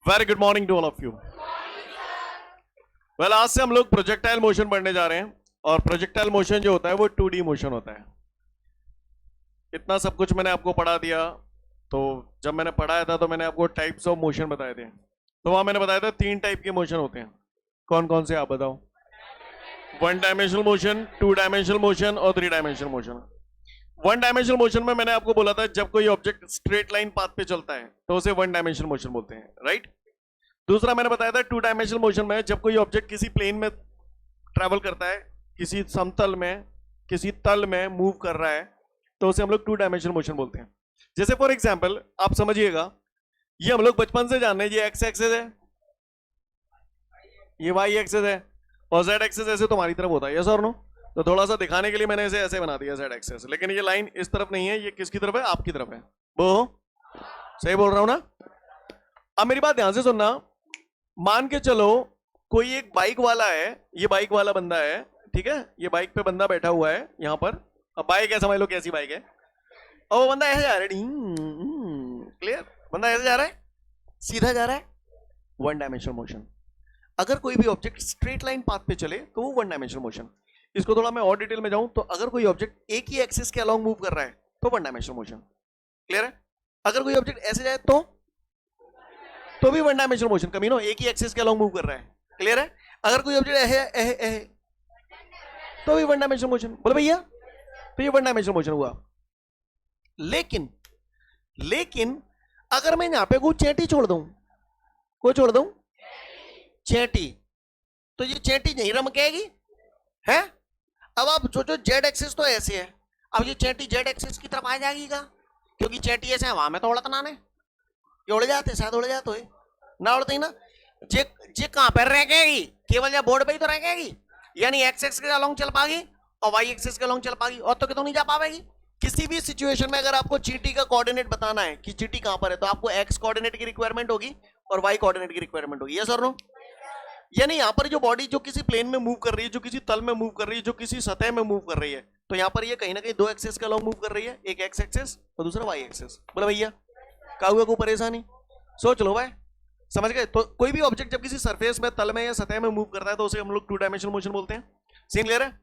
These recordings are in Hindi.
Very good morning to all of you. Well, आज से हम लोग प्रोजेक्टाइल मोशन पढ़ने जा रहे हैं और प्रोजेक्टाइल मोशन जो होता है वो 2D मोशन होता है। इतना सब कुछ मैंने आपको पढ़ा दिया। तो जब मैंने पढ़ाया था तो मैंने आपको टाइप्स ऑफ मोशन बताए थे। तो वहां मैंने बताया था 3 टाइप के मोशन होते हैं। कौन कौन से आप बताओ? 1 डायमेंशनल मोशन, 2 डायमेंशनल मोशन और 3 डायमेंशनल मोशन। 1 डायमेंशनल मोशन में मैंने आपको बोला था जब कोई ऑब्जेक्ट स्ट्रेट लाइन पाथ पे चलता है तो उसे 1 डायमेंशनल मोशन बोलते हैं, राइट। दूसरा मैंने बताया था 2 डायमेंशनल मोशन में जब कोई ऑब्जेक्ट किसी प्लेन में ट्रैवल करता है, किसी समतल में, किसी तल में मूव कर रहा है, तो उसे हम लोग 2 डायमेंशनल मोशन बोलते हैं। जैसे फॉर एग्जांपल आप समझिएगा, ये हम लोग बचपन से जान रहे हैं, ये एक्स एक्सेस है, ये वाई एक्सेस है और जेड एक्सेस ऐसे तुम्हारी तरफ होता है, यस और नो। तो थोड़ा सा दिखाने के लिए मैंने इसे ऐसे बना दिया जेड एक्सेस, लेकिन ये लाइन इस तरफ नहीं है, ये किसकी तरफ है? आपकी तरफ है। वो सही बोल रहा हूं ना? अब मेरी बात ध्यान से सुनना। मान के चलो कोई एक बाइक वाला है, ये बाइक वाला बंदा है, ठीक है, ये बाइक पे बंदा बैठा हुआ है यहां पर। अब बाइक है, समझ लो कैसी बाइक है, और वो बंदा ऐसे जा रहा है, क्लियर? बंदा ऐसे जा रहा है, सीधा जा रहा है, 1 डायमेंशनल मोशन। अगर कोई भी ऑब्जेक्ट स्ट्रेट लाइन पाथ पे चले तो वो 1 डायमेंशनल मोशन। इसको थोड़ा मैं और डिटेल में जाऊं तो अगर कोई ऑब्जेक्ट एक ही एक्सिस के अलोंग मूव कर रहा है तो 1 डायमेंशनल मोशन, क्लियर है? अगर कोई ऑब्जेक्ट ऐसे जाए तो भी 1 डायमेंशनल मोशन, कमीनो एक ही एक्सिस के अलोंग मूव कर रहा है, क्लियर है? अगर कोई ऑब्जेक्ट ऐसे तो भी 1 डायमेंशनल मोशन। बोले भैया, तो ये 1 डायमेंशनल मोशन हुआ। लेकिन अगर मैं यहां पे कोई चेटी छोड़ दूं, कोई छोड़ दूं चेटी, तो ये चेटी नहीं रमकेगी है। अब आप सोचो जेड एक्सिस तो ऐसे है, अब ये चेटी जेड एक्सिस की तरफ आ जाएगी का? क्योंकि चेटी ऐसे हवा में तो उड़ता ना, ये उड़ जाते, शायद उड़ जाते हो ना, उड़ते ही ना। जे कहां पर रखेगी? केवल या बोर्ड पे ही तो रखेगी, यानी एक्स एक्स के अलोंग चल पाएगी और वाई एक्सिस के अलोंग चल पाएगी, और तो कितों नहीं जा पाएगी। किसी भी सिचुएशन में अगर आपको चीटी का कोऑर्डिनेट बताना है कि चीटी कहां पर है, तो आपको एक्स कोऑर्डिनेट की रिक्वायरमेंट होगी और वाई कोऑर्डिनेट की रिक्वायरमेंट होगी, यस और नो? यानी यहां पर जो बॉडी जो किसी प्लेन में मूव कर रही है, जो किसी तल में मूव कर रही है, जो किसी सतह में मूव कर रही है, तो यहां पर ये कहीं ना कहीं 2 एक्सेस के अलोंग मूव कर रही है, एक एक्स एक्सेस और दूसरा वाई एक्सेस। बोला भैया का हुआ कोई परेशानी? सोच लो भाई, समझ गए? तो कोई भी ऑब्जेक्ट जब किसी सरफेस में, तल में या सतह में मूव करता है तो उसे हम लोग 2 डायमेंशनल मोशन बोलते हैं। सीन क्लियर है?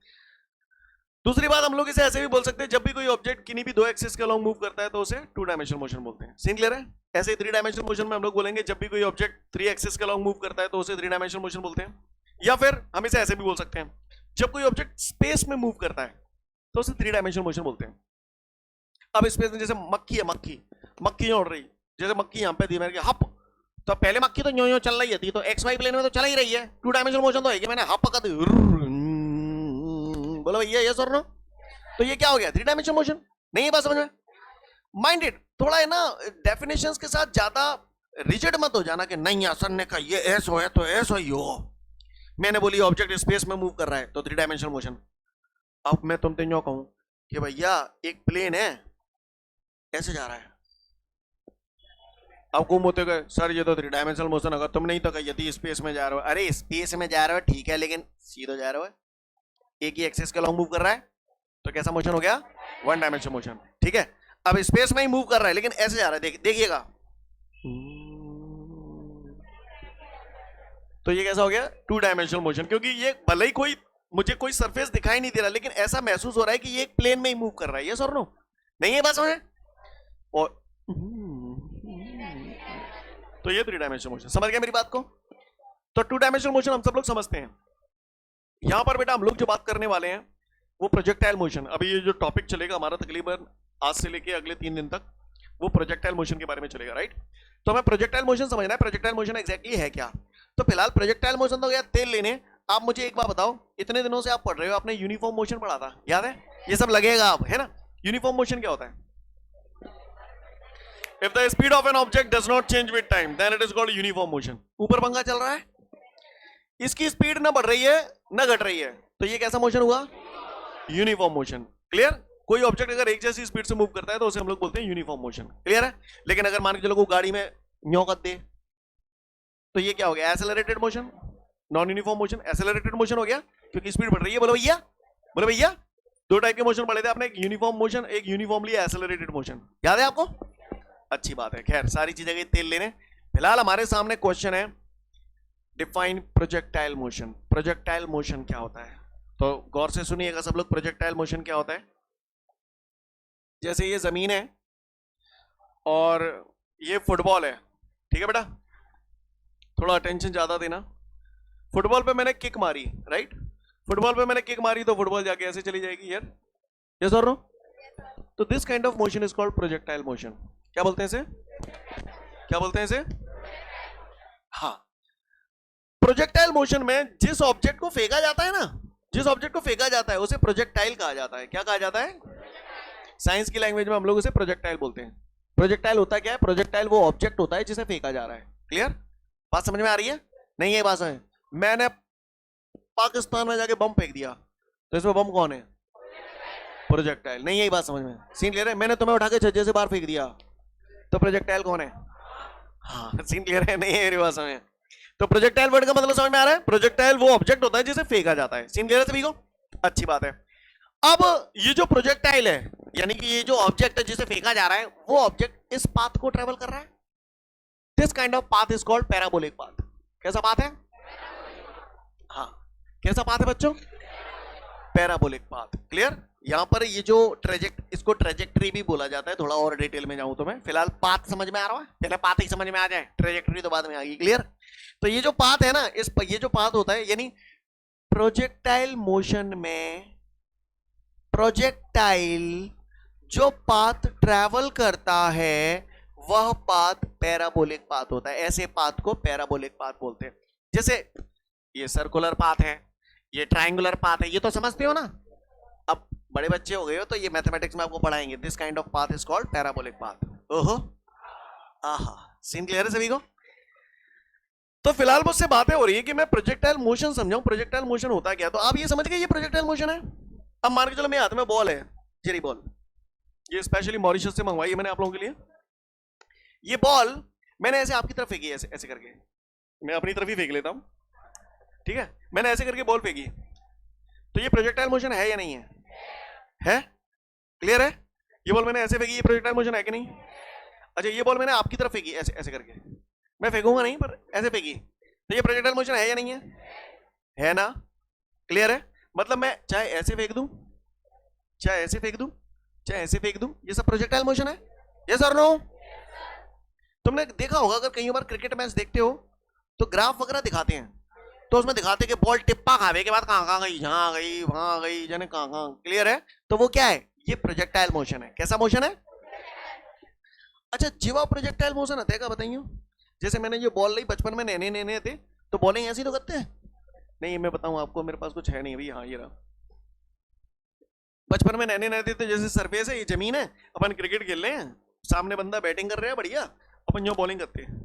दूसरी बात, हम लोग इसे ऐसे भी बोल सकते हैं, जब भी कोई ऑब्जेक्ट किन्हीं भी 2 एक्सिस के अलोंग मूव करता है तो उसे 2 डायमेंशनल मोशन बोलते हैं। सीन क्लियर है? ऐसे 3 डायमेंशनल मोशन में हम लोग बोलेंगे जब भी कोई ऑब्जेक्ट 3 एक्सिस के अलोंग मूव करता है तो उसे 3 डायमेंशनल मोशन बोलते हैं। या फिर हम इसे ऐसे भी बोल सकते हैं, जब कोई ऑब्जेक्ट स्पेस में मूव करता है तो उसे 3 डायमेंशनल मोशन बोलते हैं। अब स्पेस में जैसे मक्खी है, मक्खी उड़ रही, जैसे मक्खी यहाँ पे दी मैंने हप, तो पहले मक्खी तो यूं चल रही थी, तो एक्स वाई प्लेन में तो चला ही रही है, 2 डायमेंशनल मोशन तो है, मैंने हप पका दी, बोलो भैया यस और नो? तो ये क्या हो गया? 3 डायमेंशनल मोशन। नहीं है बात समझ में? माइंडेड थोड़ा है ना, डेफिनेशंस के साथ ज्यादा रिजिड मत हो जाना कि नहीं सर ने कहा ये ऐसा है तो ऐसा ही हो। मैंने बोली ऑब्जेक्ट स्पेस में मूव कर रहा है तो 3 डायमेंशनल मोशन। अब मैं तुमसे यूं कहूं कि भैया एक प्लेन है ऐसे जा रहा है, अब घूम होते गए सर ये तो 3 डायमेंशनल मोशन होगा। तुम नहीं तो कही यदि स्पेस में जा रहे हो, अरे स्पेस में जा रहे हो ठीक है, लेकिन सीधा जा रहे हो, एक ही एक्सिस के अलोंग मूव कर रहा है, तो कैसा मोशन हो गया? 1 डायमेंशनल मोशन, ठीक है। अब स्पेस में ही मूव कर रहा है लेकिन ऐसे जा रहा है, देखिएगा, तो ये कैसा हो गया? 2 डायमेंशनल मोशन। क्योंकि ये भले ही कोई मुझे कोई सरफेस दिखाई नहीं दे रहा, लेकिन ऐसा महसूस हो रहा है कि ये एक प्लेन में ही मूव कर रहा है, यस और नो? नहीं है बात समझ? और तो ये 3 डायमेंशनल मोशन। समझ गया मेरी बात को? तो 2 डायमेंशनल मोशन हम सब लोग समझते हैं। यहां पर बेटा हम लोग जो बात करने वाले हैं वो प्रोजेक्टाइल मोशन। अभी ये जो टॉपिक चलेगा हमारा तकरीबन आज से लेके अगले 3 दिन तक, वो प्रोजेक्टाइल मोशन के बारे में चलेगा, राइट? तो हमें प्रोजेक्टाइल मोशन समझना है, प्रोजेक्टाइल मोशन एग्जैक्टली है क्या। तो फिलहाल प्रोजेक्टाइल मोशन तो गया तेल लेने। आप मुझे एक बात बताओ, इतने दिनों से आप पढ़ रहे हो, आपने यूनिफॉर्म मोशन पढ़ा था, याद है? ये सब लगेगा आप, है ना? यूनिफॉर्म मोशन क्या होता है? If the speed of an object does not change with time, then it is called uniform motion. ऊपर पंखा चल रहा है, इसकी स्पीड ना बढ़ रही है ना घट रही है, तो ये कैसा मोशन हुआ? Uniform motion. क्लियर? कोई ऑब्जेक्ट अगर एक जैसी स्पीड से मूव करता है तो उसे हम लोग बोलते हैं यूनिफॉर्म मोशन। क्लियर है? लेकिन अगर मान के चलो कोई गाड़ी में न्यों कर दे तो ये क्या हो गया? Accelerated motion. Non uniform motion accelerated motion हो गया क्योंकि स्पीड बढ़ रही है। बोलो भैया, बोलो भैया, 2 टाइप के मोशन पढ़े थे आपने, एक यूनिफॉर्म मोशन, एक यूनिफॉर्मली एक्सेलरेटेड मोशन। याद है आपको? अच्छी बात है। खैर सारी चीजें गई तेल लेने, फिलहाल हमारे सामने क्वेश्चन है, define projectile motion. Projectile motion क्या होता है? तो गौर से सुनिएगा सब लोग, प्रोजेक्टाइल मोशन क्या होता है? जैसे ये जमीन है और ये फुटबॉल है, ठीक है बेटा, थोड़ा अटेंशन ज्यादा देना। फुटबॉल पे मैंने किक मारी, राइट? फुटबॉल पे मैंने किक मारी तो फुटबॉल जाके ऐसे चली जाएगी यार, यस और नो? तो this kind of motion is called projectile motion. क्या बोलते हैं इसे? क्या बोलते हैं इसे? हाँ, प्रोजेक्टाइल मोशन में जिस ऑब्जेक्ट को फेंका जाता है ना, जिस ऑब्जेक्ट को फेंका जाता है उसे प्रोजेक्टाइल कहा जाता है। क्या कहा जाता है? साइंस की लैंग्वेज में हम लोग उसे प्रोजेक्टाइल बोलते हैं। प्रोजेक्टाइल होता क्या है? प्रोजेक्टाइल वो ऑब्जेक्ट होता है जिसे फेंका जा रहा है। क्लियर? बात समझ में आ रही है? नहीं है बात समझ? मैंने पाकिस्तान में जाके बम फेंक दिया, तो इसमें बम कौन है? प्रोजेक्टाइल। नहीं यही बात समझ में? सीन क्लियर है? मैंने तुम्हें उठा के छज्जे से बाहर फेंक दिया, तो प्रोजेक्टाइल कौन है? हाँ, सीन क्लियर है? नहीं है मेरी बात समझ? तो प्रोजेक्टाइल वर्ड का मतलब समझ में आ रहा है? प्रोजेक्टाइल वो ऑब्जेक्ट होता है जिसे फेंका जाता है। सीन क्लियर है सभी को? अच्छी बात है। अब ये जो प्रोजेक्टाइल है, यानी कि ये जो ऑब्जेक्ट है जिसे फेंका जा रहा है, वो ऑब्जेक्ट इस पाथ को ट्रेवल कर रहा है। This kind of path is called parabolic path. कैसा पाथ है? हाँ, कैसा पाथ है बच्चों? Parabolic path. क्लियर? यहां पर ये जो इसको ट्रेजेक्टरी भी बोला जाता है। थोड़ा और डिटेल में जाऊं तो मैं, फिलहाल पाथ समझ में आ रहा है? पहले पाथ ही समझ में आ जाए, ट्रेजेक्टरी तो बाद में आ गई। क्लियर? तो ये जो पाथ है ना, ये जो पाथ होता है, यानी प्रोजेक्टाइल मोशन में प्रोजेक्टाइल जो पाथ ट्रैवल करता है वह पाथ पैराबोलिक पाथ होता है। ऐसे पाथ को पैराबोलिक पाथ बोलते हैं। जैसे ये सर्कुलर पाथ है, ये ट्रायंगुलर पाथ है, ये तो समझते हो ना? अब बड़े बच्चे हो गए हो तो ये मैथमेटिक्स में आपको पढ़ाएंगे। This kind of path is called parabolic path. ओहो, आहा, सीन क्लियर है सभी को? तो फिलहाल मुझसे बातें हो रही है कि मैं प्रोजेक्टाइल मोशन समझाऊं। प्रोजेक्टाइल मोशन होता क्या? तो आप ये समझ गए ये प्रोजेक्टाइल मोशन है। अब मान के चलो मेरे हाथ में बॉल है, जेरी बॉल, ये स्पेशली मॉरिशस से मंगवाई है मैंने आप लोगों के लिए। ये बॉल मैंने ऐसे आपकी तरफ फेंकी, ऐसे ऐसे करके, मैं अपनी तरफ ही फेंक लेता हूं, ठीक है? मैंने ऐसे करके बॉल फेंकी, तो ये प्रोजेक्टाइल मोशन है या नहीं है? है? क्लियर है? ये बॉल मैंने ऐसे फेंकी, ये प्रोजेक्टाइल मोशन है कि नहीं? अच्छा, ये बॉल मैंने आपकी तरफ फेंकी, ऐसे ऐसे करके, मैं फेंकूंगा नहीं पर ऐसे फेंकी, तो ये प्रोजेक्टाइल मोशन है या नहीं है? है ना? क्लियर है? मतलब मैं चाहे ऐसे फेंक दूं, चाहे ऐसे फेंक दूं, चाहे ऐसे फेंक दूं, ये सब प्रोजेक्टाइल मोशन है। यस और नो? तुमने देखा होगा, अगर कई बार क्रिकेट मैच देखते हो तो ग्राफ वगैरह दिखाते हैं, तो उसमें दिखाते हैं कि बॉल टिप्पा खावे के बाद कहां कहां गई, यहां गई, वहां गई, जाने कहां कहां। क्लियर है? तो वो क्या है? ये प्रोजेक्टाइल मोशन है। कैसा मोशन है? अच्छा, जीवा प्रोजेक्टाइल मोशन आता है क्या? बताइए। जैसे मैंने ये बॉल ली बचपन में, नैने नैने थे तो बॉलिंग ऐसी तो करते हैं। नहीं, मैं बताऊं आपको, मेरे पास कुछ है नहीं अभी। हाँ, ये रहा। बचपन में नैने नैने थे, जैसे सरफेस है, ये जमीन है, अपन क्रिकेट खेल रहे हैं, सामने बंदा बैटिंग कर रहे हैं, बढ़िया, अपन जो बॉलिंग करते हैं।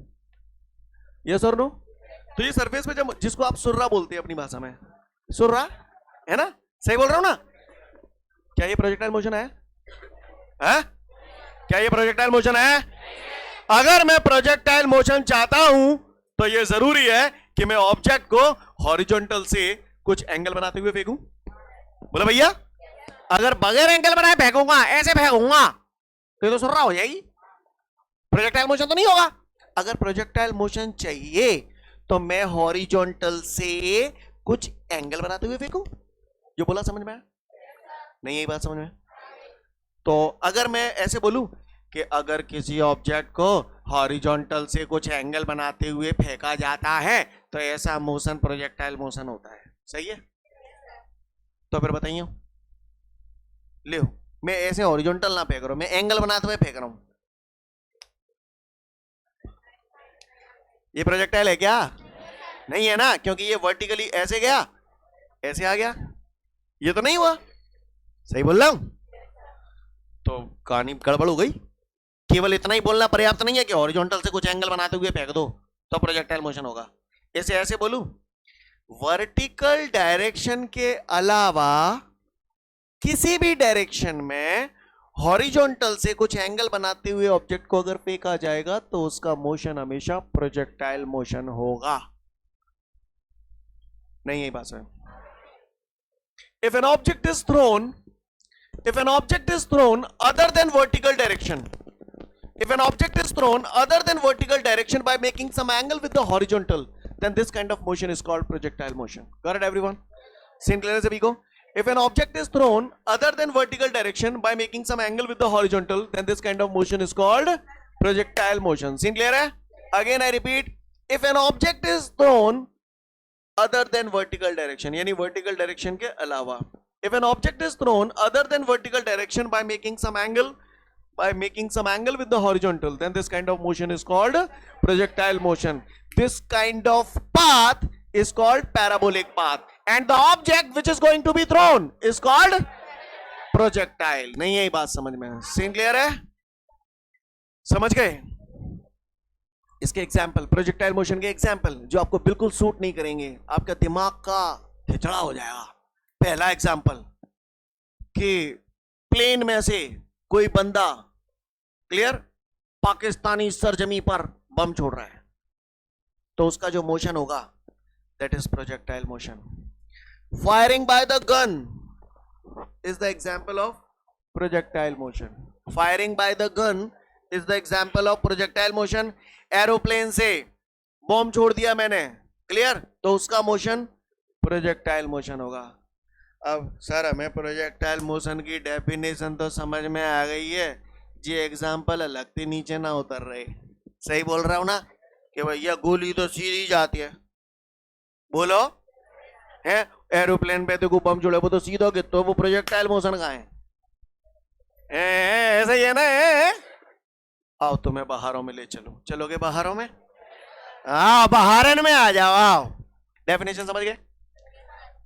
यस और नो? तो ये सरफेस पे, जब जिसको आप सुर्रा बोलते हैं अपनी भाषा में, सुर्रा है ना? सही बोल रहा हूं ना? क्या ये प्रोजेक्टाइल मोशन है? क्या ये प्रोजेक्टाइल मोशन है? अगर मैं प्रोजेक्टाइल मोशन चाहता हूं तो ये जरूरी है कि मैं ऑब्जेक्ट को हॉरिजॉन्टल से कुछ एंगल बनाते हुए फेंकूं। बोले भैया, अगर बगैर एंगल बनाए फेंकूंगा, ऐसे फेंकूंगा, तो ये तो सुर्रा हो जाएगी, प्रोजेक्टाइल मोशन तो नहीं होगा। अगर प्रोजेक्टाइल मोशन चाहिए तो मैं हॉरिजॉन्टल से कुछ एंगल बनाते हुए फेंकूं। जो बोला समझ में आया? नहीं, यही बात समझ में? तो अगर मैं ऐसे बोलूं कि अगर किसी ऑब्जेक्ट को हॉरिजॉन्टल से कुछ एंगल बनाते हुए फेंका जाता है तो ऐसा मोशन प्रोजेक्टाइल मोशन होता है। सही है? तो फिर बताइए, ले मैं ऐसे हॉरिजॉन्टल ना फेंक रहा हूं, मैं एंगल बनाते हुए फेंक रहा हूं, ये प्रोजेक्टाइल है क्या? नहीं है ना, क्योंकि ये वर्टिकली ऐसे गया, ऐसे आ गया, ये तो नहीं हुआ। सही बोल रहा हूं? तो कहानी गड़बड़ हो गई। केवल इतना ही बोलना पर्याप्त नहीं है कि हॉरिजॉन्टल से कुछ एंगल बनाते हुए फेंक दो तो प्रोजेक्टाइल मोशन होगा। ऐसे ऐसे बोलूं, वर्टिकल डायरेक्शन के अलावा किसी भी डायरेक्शन में हॉरिजॉन्टल से कुछ एंगल बनाते हुए ऑब्जेक्ट को अगर फेंका जाएगा तो उसका मोशन हमेशा प्रोजेक्टाइल मोशन होगा। नहीं, यही बात है। If an object is thrown other than vertical direction, If an object is thrown other than vertical direction by making some angle with the horizontal, then this kind of motion is called projectile motion. Got it, everyone? Scene clear है सभी को? If an object is thrown other than vertical direction by making some angle with the horizontal, then this kind of motion is called projectile motion. Scene clear है? Again I repeat, if an object is thrown other than vertical direction, यानी vertical direction के अलावा, if an object is thrown other than vertical direction by making some angle with the horizontal, then this kind of motion is called projectile motion. This kind of path is called parabolic path, and the object which is going to be thrown is called projectile. नहीं यही बात समझ में? सीन क्लियर है? समझ गए? इसके एग्जाम्पल, प्रोजेक्टाइल मोशन के एग्जाम्पल जो आपको बिल्कुल सूट नहीं करेंगे, आपका दिमाग का खिचड़ा हो जाएगा. पहला एग्जाम्पल कि प्लेन में से कोई बंदा, क्लियर, पाकिस्तानी सरजमी पर बम छोड़ रहा है, तो उसका जो मोशन होगा that is projectile motion. Firing by the gun is the example of projectile motion. Firing by the gun is the example of projectile motion. Aeroplane से बम छोड़ दिया मैंने, क्लियर, तो उसका मोशन प्रोजेक्टाइल मोशन होगा. अब सर हमें प्रोजेक्टाइल मोशन की डेफिनेशन तो समझ में आ गई है, ये एग्जाम्पल अलग से नीचे ना उतर रहे. सही बोल रहा हूं ना कि भैया गोली तो सीधी जाती है, बोलो है, एरोप्लेन पे तो बम छोड़े वो तो सीधा गिरता है, वो प्रोजेक्टाइल मोशन कहाँ है? ऐसा ही है ना. आओ तुम्हें बाहरों में ले चलो, चलोगे बाहरों में? आओ बाहरन में आ जाओ, आओ. डेफिनेशन समझ गए?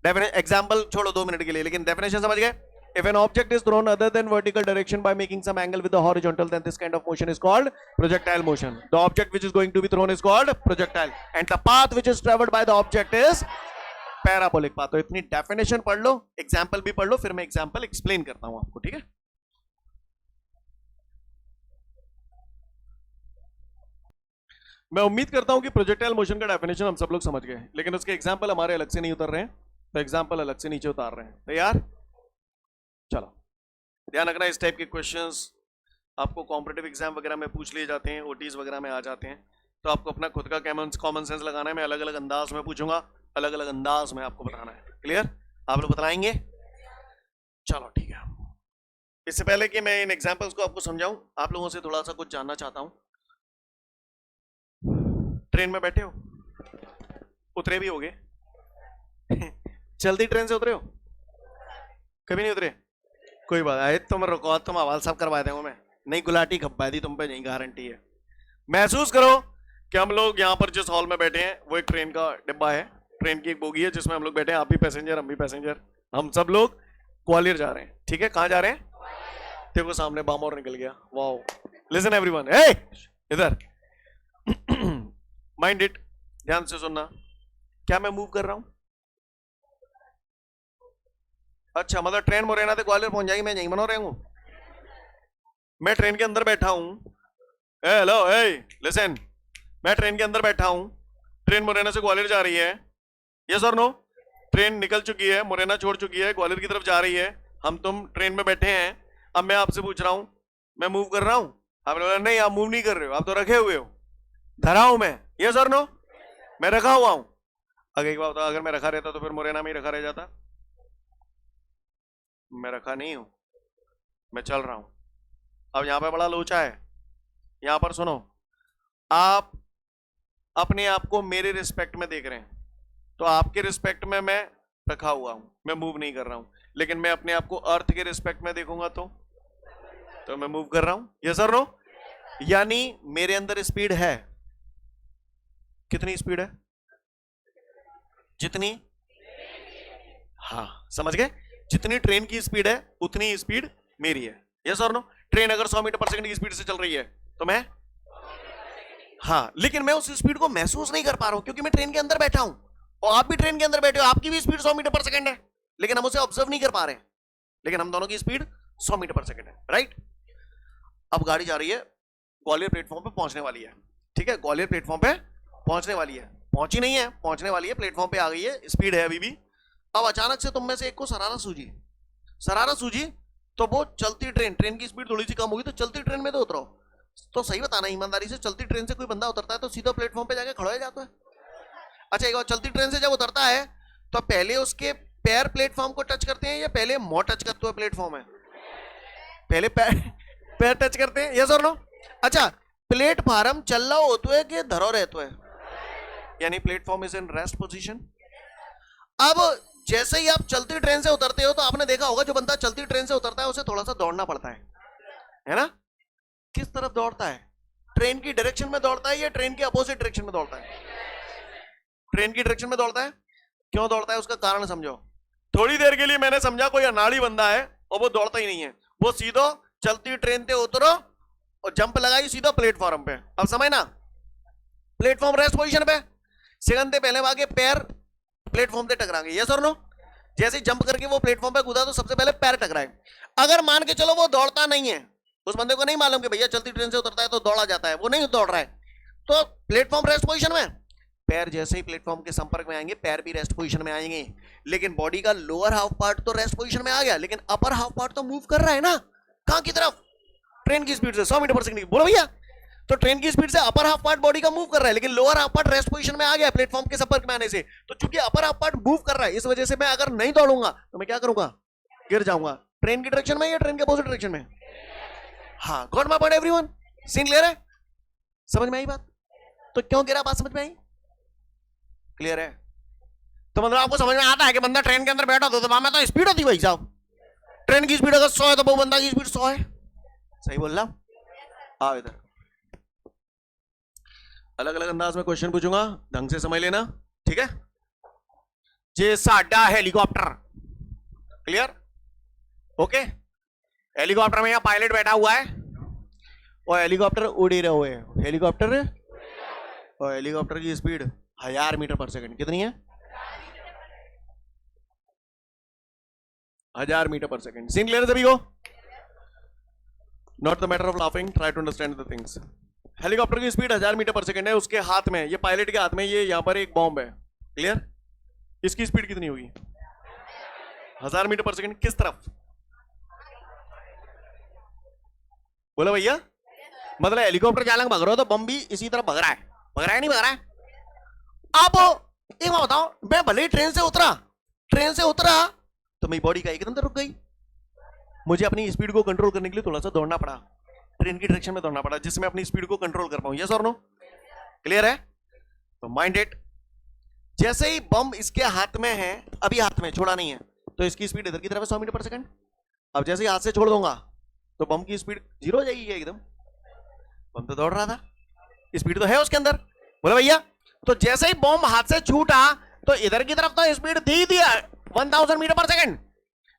एग्जाम्पल छोड़ो 2 मिनट के लिए, लेकिन डेफिनेशन समझ गए? If an object is thrown other than vertical direction by making some angle with the horizontal, then this kind of motion is called projectile motion. The object which is going to be thrown is called projectile, and the path which is traveled by the object is parabolic path. तो इतनी डेफिनेशन पढ़ लो, एग्जाम्पल भी पढ़ लो, फिर मैं एग्जाम्पल एक्सप्लेन करता हूं आपको, ठीक है? मैं उम्मीद करता हूं कि प्रोजेक्टाइल मोशन का डेफिनेशन हम सब लोग समझ गए, लेकिन उसके एग्जाम्पल हमारे अलग से नहीं उतर रहे हैं, तो एग्जाम्पल अलग से नीचे उतार रहे हैं. तैयार? चलो ध्यान रखना, इस टाइप के क्वेश्चंस आपको कॉम्पिटिटिव एग्जाम वगैरह में पूछ लिए जाते हैं, ओटीज वगैरह में आ जाते हैं, तो आपको अपना खुद का कॉमन सेंस लगाना है. मैं अलग अलग अंदाज में पूछूंगा, अलग अलग अंदाज में आपको बताना है. क्लियर? आप लोग बताएंगे? चलो ठीक है. इससे पहले कि मैं इन एग्जाम्पल्स को आपको समझाऊं, आप लोगों से थोड़ा सा कुछ जानना चाहता हूं. ट्रेन में बैठे हो, उतरे भी होगे चलती ट्रेन से उतरे हो? कभी नहीं उतरे? कोई बात है, तुम रुको, तुम हवाल साफ करवा देंगे. मैं नहीं, गुलाटी खप्पा दी तुम पे, नहीं गारंटी है. महसूस करो कि हम लोग यहाँ पर जिस हॉल में बैठे हैं वो एक ट्रेन का डिब्बा है, ट्रेन की एक बोगी है जिसमें हम लोग बैठे हैं. आप भी पैसेंजर, हम भी पैसेंजर, हम सब लोग ग्वालियर जा रहे हैं. ठीक है, कहाँ जा रहे हैं? देखो सामने बामोर निकल गया. वाओ, लिसन एवरीवन, ए इधर माइंड इट, ध्यान से सुनना. क्या मैं मूव कर रहा हूं? अच्छा, मतलब ट्रेन मुरैना से ग्वालियर पहुंच जाएगी, मैं यहीं बना रहा हूं. मैं ट्रेन के अंदर बैठा हूं. हेलो, ए लिसन, मैं ट्रेन के अंदर बैठा हूं. ट्रेन मुरैना से ग्वालियर जा रही है. यस और नो? ट्रेन निकल चुकी है, मुरैना छोड़ चुकी है, ग्वालियर की तरफ जा रही है. हम तुम ट्रेन में बैठे हैं. अब मैं आपसे पूछ रहा हूं, मैं मूव कर रहा हूं? आपने बोला नहीं, आप मूव नहीं कर रहे हो, आप तो रखे हुए हो. धरा हूं मैं? यस और नो? मैं रखा हुआ हूं. अगर एक बात बताओ, अगर मैं रखा रहता तो फिर मुरैना में ही रखा रह जाता. मैं रखा नहीं हूं, मैं चल रहा हूं. अब यहां पे बड़ा लोचा है. यहां पर सुनो, आप अपने आप को मेरे रिस्पेक्ट में देख रहे हैं, तो आपके रिस्पेक्ट में मैं रखा हुआ हूं, मैं मूव नहीं कर रहा हूं. लेकिन मैं अपने आप को अर्थ के रिस्पेक्ट में देखूंगा तो मैं मूव कर रहा हूं. यस और नो? यानी मेरे अंदर स्पीड है. कितनी स्पीड है? जितनी, हाँ समझ गए, जितनी ट्रेन की स्पीड है उतनी स्पीड मेरी है. यस और नो? ट्रेन अगर 100 मीटर पर सेकंड की स्पीड से चल रही है तो मैं, हाँ, लेकिन मैं उस स्पीड को महसूस नहीं कर पा रहा हूं क्योंकि मैं ट्रेन के अंदर बैठा हूं, और आप भी ट्रेन के अंदर बैठे हो. आपकी भी स्पीड 100 मीटर पर सेकंड है, लेकिन हम उसे ऑब्जर्व नहीं कर पा रहे हैं. लेकिन हम दोनों की स्पीड 100 मीटर पर सेकंड है, राइट? अब गाड़ी जा रही है, ग्वालियर प्लेटफॉर्म पे पहुंचने वाली है. ठीक है, ग्वालियर प्लेटफॉर्म पे पहुंचने वाली है. पहुंची नहीं है, पहुंचने वाली है, प्लेटफॉर्म पे आ गई है, स्पीड है अभी भी. अब अचानक से तुम में से एक को शरारत सूझी, तो वो चलती ट्रेन की स्पीड थोड़ी सी कम होगी तो चलती ट्रेन में तो उतरो. तो सही बताना ईमानदारी से, चलती ट्रेन से कोई बंदा उतरता है तो सीधा प्लेटफॉर्म पे जाके खड़ा हो जाता है? अच्छा एक बार, चलती ट्रेन से जब उतरता है तो पहले उसके पैर प्लेटफॉर्म को टच करते हैं या पहले मुंह टच करते हुए प्लेटफॉर्म है? पहले पैर पैर टच करते हैं, यस और नो? अच्छा, प्लेटफॉर्म चल रहा होता है कि धरो रहता है? यानी platform is in rest position. अब जैसे ही आप चलती ट्रेन से उतरते हो तो आपने देखा होगा जो बंदा चलती ट्रेन से उतरता है उसे थोड़ा सा दौड़ना पड़ता है ना? किस तरफ दौड़ता है? ट्रेन की डायरेक्शन में दौड़ता है या ट्रेन के अपोजिट डायरेक्शन में दौड़ता है? ट्रेन की डायरेक्शन में दौड़ता है। क्यों दौड़ता है उसका कारण समझो। थोड़ी देर के लिए मैंने समझा कोई अनाड़ी बंदा है और वो दौड़ता ही नहीं है, वो सीधो चलती ट्रेन से उतरो और जंप लगाई सीधा प्लेटफॉर्म पे। अब समझ ना, प्लेटफॉर्म रेस्ट पोजीशन पे, सेकंड से पहले आगे पैर प्लेटफॉर्म पे टकराएंगे, यस और नो? जैसे जंप करके वो प्लेटफॉर्म पे कूदा तो सबसे पहले पैर टकराए। अगर मान के चलो वो दौड़ता नहीं है, उस बंदे को नहीं मालूम कि भैया चलती ट्रेन से उतरता है तो दौड़ा जाता है, वो नहीं दौड़ रहा है, तो प्लेटफॉर्म रेस्ट पोजीशन में, पैर जैसे ही प्लेटफॉर्म के संपर्क में आएंगे पैर भी रेस्ट पोजीशन में आएंगे, लेकिन बॉडी का लोअर हाफ पार्ट तो रेस्ट पोजीशन में आ गया, लेकिन अपर हाफ पार्ट तो मूव कर रहा है ना। कहां की तरफ? ट्रेन की स्पीड से 100 मीटर पर सेकंड। बोलो भैया, तो ट्रेन की स्पीड से अपर हाफ पार्ट बॉडी का मूव कर रहा है, लेकिन lower half part rest position में आ गया प्लेटफॉर्म के संपर्क में आने से। तो चूंकि अपर हाफ पार्ट मूव कर रहा है, इस वजह से मैं अगर नहीं दौड़ूंगा तो मैं क्या करूंगा? गिर जाऊंगा। ट्रेन की डायरेक्शन में या ट्रेन के अपोजिट डायरेक्शन में? हाँ, got my point everyone? Scene clear है? समझ में आई बात? तो क्यों गिरा, बात समझ में आई? क्लियर है? तो मतलब आपको समझ में आता है कि बंदा ट्रेन के अंदर बैठा तो वहां में तो स्पीड होती भाई साहब, ट्रेन की स्पीड अगर 100 है तो वो बंदा की स्पीड 100 है। सही बोल रहा? आओ इधर, अलग अलग अंदाज में क्वेश्चन पूछूंगा, ढंग से समझ लेना, ठीक है? जे साडा हेलीकॉप्टर, क्लियर? ओके, हेलीकॉप्टर में यहां पायलट बैठा हुआ है और हेलीकॉप्टर उड़ ही रहे हुए हैं, हेलीकॉप्टर, और हेलीकॉप्टर की स्पीड 1000 मीटर पर सेकंड। कितनी है? 1000 मीटर पर सेकंड। सीन क्लियर है सभी को? Not the matter of laughing, try to understand the things. Helicopter की स्पीड 1000 मीटर पर सेकंड है, उसके हाथ में, ये पायलट के हाथ में, ये यहां पर एक बॉम्ब है, क्लियर? इसकी स्पीड कितनी होगी? 1000 मीटर पर सेकंड। किस तरफ? बोलो भैया, मतलब हेलीकॉप्टर चालक भग रहा हो तो बम भी इसी तरफ भग रहा है, भग रहा है नहीं भग रहा है? आप एक बात बताओ, मैं भले ही ट्रेन से उतरा तो मेरी बॉडी का एकदम रुक गई, मुझे अपनी स्पीड को कंट्रोल करने के लिए थोड़ा सा दौड़ना पड़ा, ट्रेन की डायरेक्शन में दौड़ना पड़ा, जिससे मैं अपनी स्पीड को कंट्रोल कर पाऊं, यस और नो? क्लियर है? तो माइंड इट, जैसे ही बम इसके हाथ में है, अभी हाथ में छोड़ा नहीं है, तो इसकी स्पीड इधर की तरफ है 100 मीटर पर सेकंड। अब जैसे ही हाथ से छोड़ दूंगा तो बम की स्पीड 0 हो जाएगी एकदम, बम तो दौड़ रहा था, स्पीड तो है उसके अंदर। बोला भैया, तो जैसे ही बम हाथ से छूटा तो इधर की तरफ तो स्पीड थी 1000 मीटर पर सेकंड,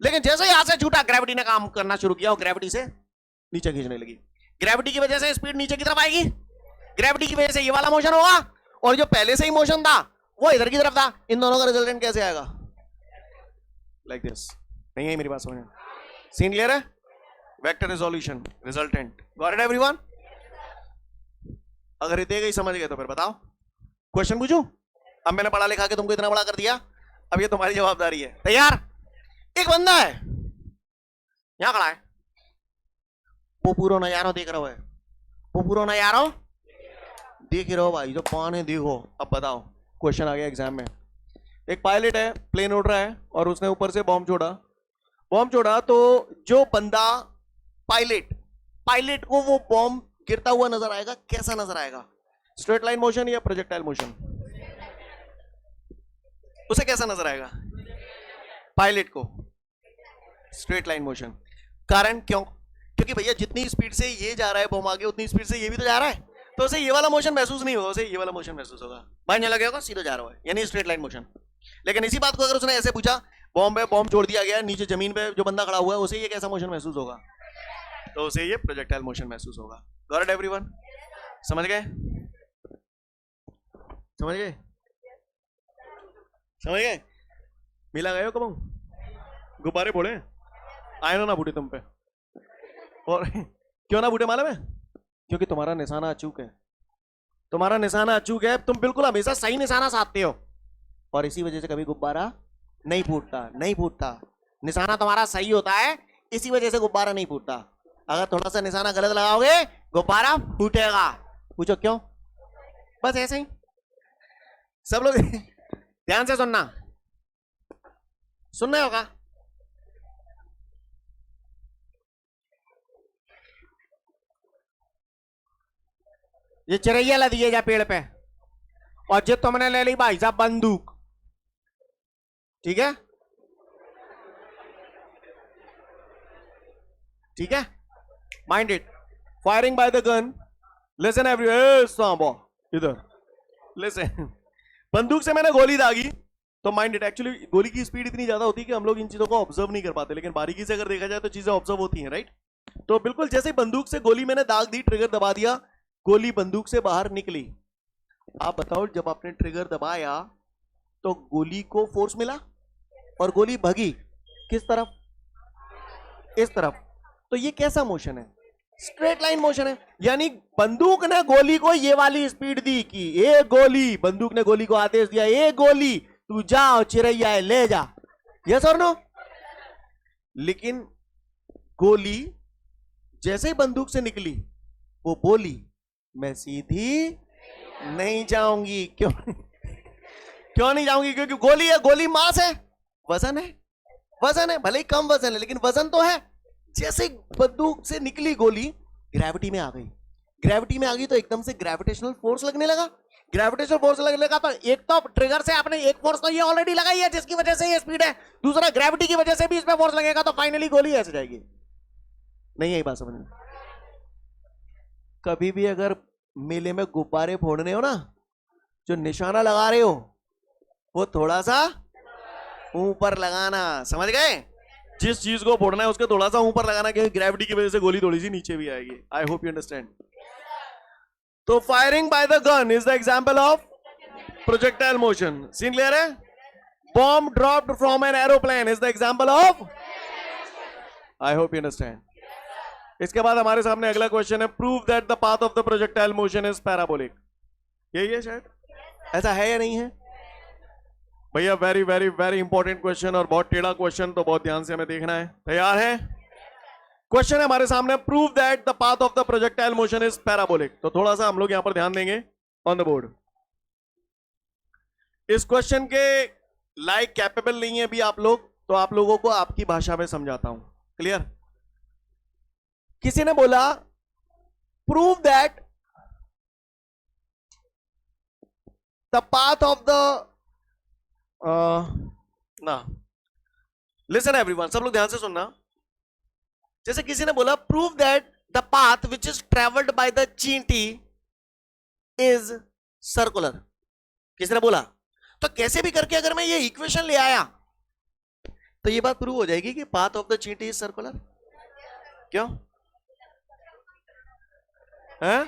लेकिन जैसे ही हाथ से छूटा ग्रेविटी ने काम करना शुरू किया और ग्रेविटी से नीचे खींचने लगी। ग्रेविटी की वजह से स्पीड नीचे की तरफ आएगी, ग्रेविटी की वजह से ये वाला मोशन होगा, और जो पहले से ही मोशन था वो इधर की तरफ था, इन दोनों का रिजल्टेंट कैसे आएगा? Like this. नहीं है मेरी बात समझ में? सीन क्लियर है? Vector resolution, resultant, got it everyone? अगर इतने ही समझ गए तो फिर बताओ, क्वेश्चन पूछूं? अब मैंने पढ़ा लिखा के तुमको इतना बड़ा कर दिया, अब ये तुम्हारी जवाबदारी है। तैयार? एक बंदा है यहां खड़ा है, वो पूरा नजारा देख रहा है, वो पूरा नजारा देख रहे हो भाई, जो पानी देखो। अब बताओ, क्वेश्चन आ गया एग्जाम में, एक पायलट है, प्लेन उड़ रहा है और उसने ऊपर से बॉम्ब छोड़ा, तो जो बंदा पायलट को वो बॉम्ब गिरता हुआ नजर आएगा, कैसा नजर आएगा? स्ट्रेट लाइन मोशन या प्रोजेक्टाइल मोशन? उसे कैसा नजर आएगा? पायलट को स्ट्रेट लाइन मोशन। कारण क्यों? क्योंकि भैया जितनी स्पीड से ये जा रहा है बॉम्ब आगे, उतनी स्पीड से ये भी तो जा रहा है, तो उसे ये वाला मोशन महसूस नहीं होगा, उसे ये वाला मोशन महसूस होगा, भाई नहीं लगेगा, सीधा जा रहा है, यानी स्ट्रेट लाइन मोशन। लेकिन इसी बात को अगर उसने ऐसे पूछा, बॉम्ब है, बॉम्ब छोड़ दिया गया, नीचे जमीन पे जो बंदा खड़ा हुआ है उसे ये कैसा मोशन महसूस होगा? तो उसे ये प्रोजेक्टाइल मोशन महसूस होगा। Got it everyone? समझ गए? समझ गए? समझ गए? मिला गए हो कब? गुब्बारे फोड़े आए ना बूढ़े तुम पे, और क्यों ना बूढ़े मालूम है? क्योंकि तुम्हारा निशाना अचूक है, तुम्हारा निशाना अचूक है, तुम बिल्कुल हमेशा सही निशाना साधते हो, और इसी वजह से कभी गुब्बारा नहीं फूटता। निशाना तुम्हारा सही होता है, इसी वजह से गुब्बारा नहीं फूटता। अगर थोड़ा सा निशाना गलत लगाओगे गुब्बारा फूटेगा। पूछो क्यों? बस ऐसे ही। सब लोग ध्यान से सुनना, सुनना होगा। ये चिड़ैया ला दिए जा पेड़ पे, और जो तुमने ले ली भाई साहब बंदूक, ठीक है? ठीक है, mind it. Firing by the gun, listen every सांबो इधर, लिसन। बंदूक से मैंने गोली दागी, तो माइंड इट। एक्चुअली गोली की स्पीड इतनी ज्यादा होती है कि हम लोग इन चीजों को ऑब्जर्व नहीं कर पाते, लेकिन बारीकी से अगर देखा जाए तो चीजें ऑब्जर्व होती हैं, राइट? तो बिल्कुल जैसे बंदूक से गोली मैंने दाग दी, ट्रिगर दबा दिया, गोली बंदूक से बाहर निकली। आप बताओ, जब आपने ट्रिगर दबाया तो गोली को फोर्स मिला और गोली भगी किस तरफ? इस तरफ। तो ये कैसा मोशन है? स्ट्रेट लाइन मोशन है। यानी बंदूक ने गोली को ये वाली स्पीड दी कि ए गोली, बंदूक ने गोली को आदेश दिया, ए गोली तू जा, चिड़ैया है ले जा। यस और नो? लेकिन गोली जैसे ही बंदूक से निकली, वो बोली मैं सीधी नहीं जाऊंगी। क्यों? क्यों नहीं जाऊंगी? क्योंकि गोली है, गोली मास है, वजन है, वजन है, भले ही कम वजन है लेकिन वजन तो है। जैसे बंदूक से निकली गोली, ग्रेविटी में आ गई। ग्रेविटी में आ गई तो एकदम से ग्रेविटेशनल फोर्स लगने लगा। ग्रेविटेशनल फोर्स लगने लगा तो एक तो ट्रिगर से आपने एक फोर्स तो ये ऑलरेडी लगाई है जिसकी वजह से ये स्पीड है, दूसरा ग्रेविटी की वजह से भी इसमें फोर्स लगेगा, तो फाइनली गोली ऐसे जाएगी। नहीं आई बात समझ में? कभी भी अगर मेले में गुब्बारे फोड़ने हो ना, जो निशाना लगा रहे हो वो थोड़ा सा ऊपर लगाना, समझ गए? जिस चीज को फोड़ना है उसके थोड़ा सा ऊपर लगाना, क्योंकि ग्रेविटी की वजह से गोली थोड़ी सी नीचे भी आएगी। I hope you understand. तो firing by the gun is the example of projectile motion. Scene clear है? Bomb dropped from an aeroplane is the example of. I hope you understand. इसके बाद हमारे सामने अगला क्वेश्चन है, prove that the path of the projectile motion is parabolic. यही है शायद, ऐसा है या नहीं है भैया? Very very very important question, और बहुत टेढ़ा क्वेश्चन, तो बहुत ध्यान से हमें देखना है। तैयार है? क्वेश्चन है हमारे सामने, prove that the path of the projectile motion is parabolic. तो थोड़ा सा हम लोग यहां पर ध्यान देंगे ऑन द बोर्ड। इस क्वेश्चन के लाइक कैपेबल नहीं है अभी आप लोग, तो आप लोगों को आपकी भाषा में समझाता हूं। क्लियर? किसी ने बोला prove that the path of the ना, लिसन एवरीवन, सब लोग ध्यान से सुनना। जैसे किसी ने बोला prove that the path which is travelled by the चींटी इज सर्कुलर। किसी ने बोला, तो कैसे भी करके अगर मैं ये इक्वेशन ले आया तो ये बात प्रूव हो जाएगी कि पाथ ऑफ द चींटी इज सर्कुलर। क्यों? है?